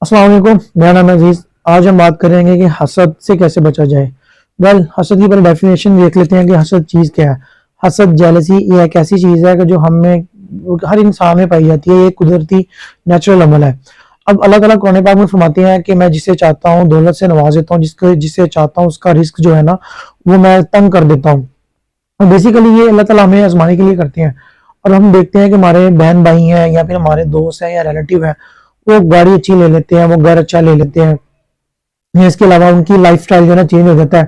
अस्सलाम वालेकुम, मेरा नाम है अजीज। आज हम बात करेंगे कि हसद से कैसे बचा जाए। हसद की पहले डेफिनेशन देख लेते हैं कि हसद चीज़ क्या है। हसद जेलसी ये एक ऐसी चीज़ है कि जो हमें हर इंसान में पाई जाती है। ये कुदरती नेचुरल अमल है। अब अल्लाह ताला कुरान पाक में फरमाते हैं कि मैं जिसे चाहता हूँ दौलत से नवाज देता हूँ, जिसे चाहता हूँ उसका रिस्क जो है ना वो मैं तंग कर देता हूँ। और बेसिकली ये अल्लाह ताला हमें आजमाने के लिए करते हैं। और हम देखते हैं कि हमारे बहन भाई हैं या फिर हमारे दोस्त हैं या रिलेटिव हैं, वो गाड़ी अच्छी ले लेते हैं, वो घर अच्छा ले लेते हैं, इसके अलावा उनकी लाइफ स्टाइल जो है ना चेंज हो जाता है।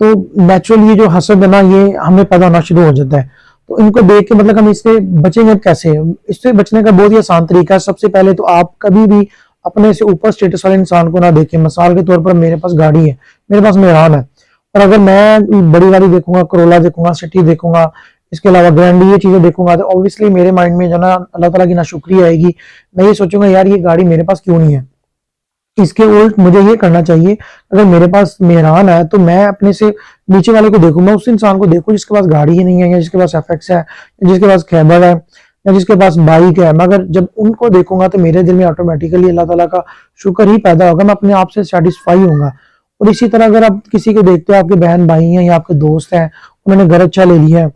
तो नेचुरली ये जो हसद है ना ये हमें पैदा होना शुरू हो जाता है। तो इनको देख के मतलब हम इससे बचेंगे कैसे? इससे बचने का बहुत ही आसान तरीका है। सबसे पहले तो आप कभी भी अपने से ऊपर स्टेटस वाले इंसान को ना देखें। मिसाल के तौर पर मेरे पास गाड़ी है, मेरे पास मेहरान है, और अगर मैं बड़ी गाड़ी देखूंगा, करोला देखूंगा, सिटी देखूंगा, इसके अलावा ग्रैंडी ये चीजें देखूंगा, तो ऑब्वियसली मेरे माइंड में जो ना अल्लाह ताला की नाशुक्री आएगी। मैं ये सोचूंगा यार ये गाड़ी मेरे पास क्यों नहीं है। इसके उल्ट मुझे ये करना चाहिए, अगर मेरे पास मेहरान है तो मैं अपने से नीचे वाले को देखूं, मैं उस इंसान को देखूं जिसके पास गाड़ी ही नहीं है, या जिसके पास एफएक्स है, या जिसके पास खैबर है, या जिसके पास बाइक है। मगर जब उनको देखूंगा तो मेरे दिल में ऑटोमेटिकली अल्लाह ताला का शुक्र ही पैदा होगा, मैं अपने आप से सेटिस्फाई होऊंगा। और इसी तरह अगर आप किसी को देखते हो, आपके बहन भाई हैं या आपके दोस्त हैं, उन्होंने घर अच्छा ले लिया है,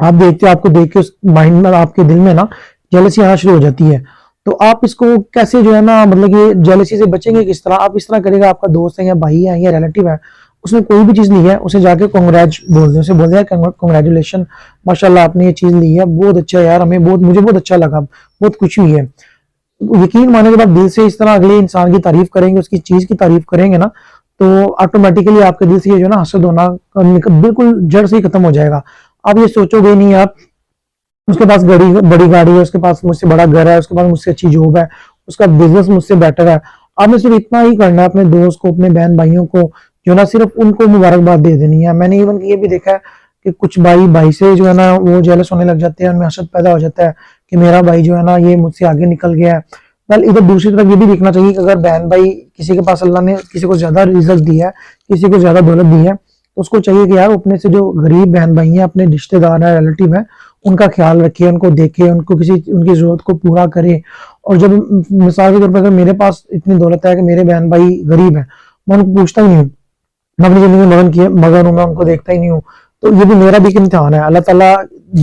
आप देखते हो, आपको देख के उस माइंड में आपके दिल में ना जेलसी आना शुरू हो जाती है। तो आप इसको कैसे जो है ना मतलब ये जेलसी से बचेंगे किस तरह? आप इस तरह करेगा, आपका दोस्त है या भाई है या रिलेटिव है, उसने कोई भी चीज ली है, उसे जाके कांग्रेच बोल दे, उसे बोल दे कांग्रेचुलेशन, माशाल्लाह आपने ये चीज ली है, बहुत अच्छा है यार, मुझे बहुत अच्छा लगा, बहुत खुशी हुई है। यकीन माने जब आप दिल से इस तरह अगले इंसान की तारीफ करेंगे, उसकी चीज की तारीफ करेंगे ना, तो ऑटोमेटिकली आपके दिल से ये जो ना हसद होना बिल्कुल जड़ से ही खत्म हो जाएगा। आप ये सोचोगे नहीं, आप उसके पास बड़ी गाड़ी है, उसके पास मुझसे बड़ा घर है, उसके पास मुझसे अच्छी जॉब है, उसका बिजनेस मुझसे बेटर है। आपने सिर्फ इतना ही करना है, अपने दोस्त को, अपने बहन भाइयों को जो ना सिर्फ उनको मुबारकबाद दे देनी है। मैंने इवन ये भी देखा है कि कुछ भाई से जो है ना वो जेलस होने लग जाते हैं, उनमें हसद पैदा हो जाता है कि मेरा भाई जो है ना ये मुझसे आगे निकल गया है। वेल इधर दूसरी तरफ ये भी देखना चाहिए कि अगर बहन भाई किसी के पास अल्लाह ने किसी को ज्यादा रिजल्ट दिया है, किसी को ज्यादा दौलत दी है, तो उसको चाहिए कि यार अपने से जो गरीब बहन भाई हैं, अपने रिश्तेदार हैं, रिलेटिव हैं, उनका ख्याल रखे, उनको देखे, उनको उनकी जरूरत को पूरा करे। और जब मिसाल के तौर पर अगर मेरे पास इतनी दौलत है कि मेरे बहन भाई गरीब है, मैं उनको पूछता ही नहीं हूँ, मैं अपनी जिंदगी मगन हूँ, मैं उनको देखता ही नहीं हूँ। तो ये भी मेरा भी एक इम्तिहान है। अल्लाह ताला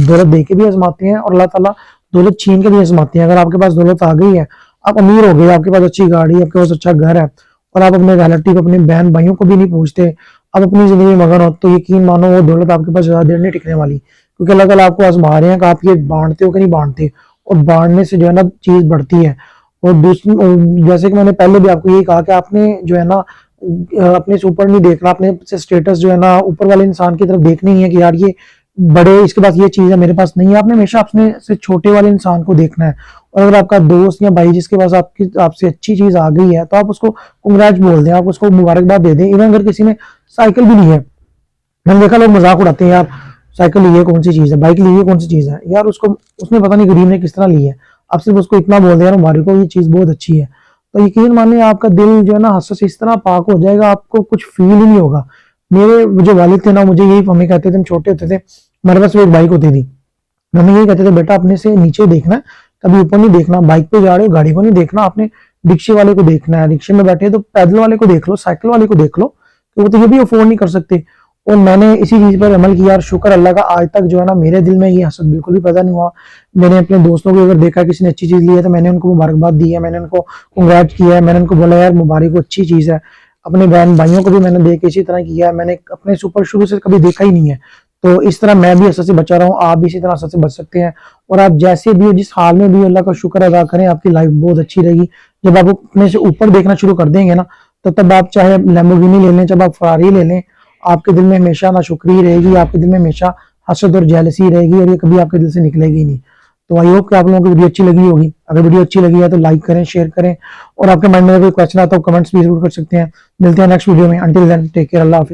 दौलत दे के भी आजमाते हैं और अल्लाह ताला दौलत छीन के भी आजमाते हैं। अगर आपके पास दौलत आ गई है, आप अमीर हो गए, आपके पास अच्छी गाड़ी, आपके पास अच्छा घर है, और आप अपने रिलेटिव, अपने बहन भाइयों को भी नहीं पूछते, आप अपनी जिंदगी में मगन हो, तो यकीन मानो वो दौलत आपके पास ज्यादा देर नहीं टिकने वाली। क्योंकि अल्लाह ताला आपको आजमा रहे हैं कि आप ये बांटते हो कि नहीं बांटते, और बांटने से जो है ना चीज बढ़ती है। और दूसरी, जैसे कि मैंने पहले भी आपको यही कहा कि आपने जो है ना अपने से ऊपर नहीं देखना, अपने से स्टेटस जो है ना ऊपर वाले इंसान की तरफ देखनी ही है कि यार ये बड़े, इसके पास ये चीज है, मेरे पास नहीं है। आपने हमेशा अपने से छोटे वाले इंसान को देखना है। और अगर आपका दोस्त या भाई जिसके पास आपसे अच्छी चीज आ गई है, तो आप उसको कंग्रेच बोल दें, आप उसको मुबारकबाद दे दें। इवन अगर किसी ने साइकिल भी ली है, मैंने देखा लोग मजाक उड़ाते हैं, यार साइकिल ली है कौन सी चीज है, बाइक ली है कौन सी चीज है, यार उसको उसने पता नहीं गरीब ने किस तरह ली है। आप सिर्फ उसको इतना बोल दें यार हमारे को ये चीज बहुत अच्छी है, तो यकीन मानिए आपका दिल जो है ना हसद से इस तरह पाक हो जाएगा, आपको कुछ फील ही नहीं होगा। मेरे जो वालिद थे ना, मुझे यही मम्मी कहते थे, हम छोटे होते थे, मेरे पास एक बाइक होती थी, मम्मी यही कहते थे बेटा अपने से नीचे देखना, कभी ऊपर नहीं देखना, बाइक पे जा रहे हो गाड़ी को नहीं देखना, आपने रिक्शे वाले को देखना है, रिक्शे में बैठे तो पैदल वाले को देख लो, साइकिल वाले को देख लो, तो वो तो ये भी अफोर्ड नहीं कर सकते। और मैंने इसी चीज पर अमल किया और शुक्र अल्लाह का, आज तक जो है ना मेरे दिल में ये हसद बिल्कुल भी पैदा नहीं हुआ। मैंने अपने दोस्तों को अगर देखा किसी ने अच्छी चीज ली है तो मैंने उनको मुबारकबाद दी है, मैंने उनको कंग्रेट किया है, मैंने उनको बोला यार मुबारक, अच्छी चीज है। अपने बहन भाइयों को भी मैंने देख के इसी तरह किया है, मैंने अपने से ऊपर शुरू से कभी देखा ही नहीं है। तो इस तरह मैं भी हसद से बचा रहा हूँ, आप भी इसी तरह हसद से बच सकते हैं। और आप जैसे भी हो, जिस हाल में भी, अल्लाह का शुक्र अदा करें, आपकी लाइफ बहुत अच्छी रहेगी। जब आप अपने से ऊपर देखना शुरू कर देंगे ना, तो तब आप चाहे लैम्बोर्गिनी ले लें, जब आप फरारी ले लें, आपके दिल में हमेशा नाशुक्री रहेगी, आपके दिल में हमेशा हसद और जेलसी रहेगी, और ये कभी आपके दिल से निकलेगी नहीं। तो आई होप कि आप लोगों को वीडियो अच्छी लगी होगी। अगर वीडियो अच्छी लगी है तो लाइक करें, शेयर करें, और आपके माइंड में कोई क्वेश्चन आता है तो कमेंट्स भी जरूर कर सकते हैं। मिलते हैं नेक्स्ट वीडियो में। अंटिल देन टेक केयर, अल्लाह हाफिज़।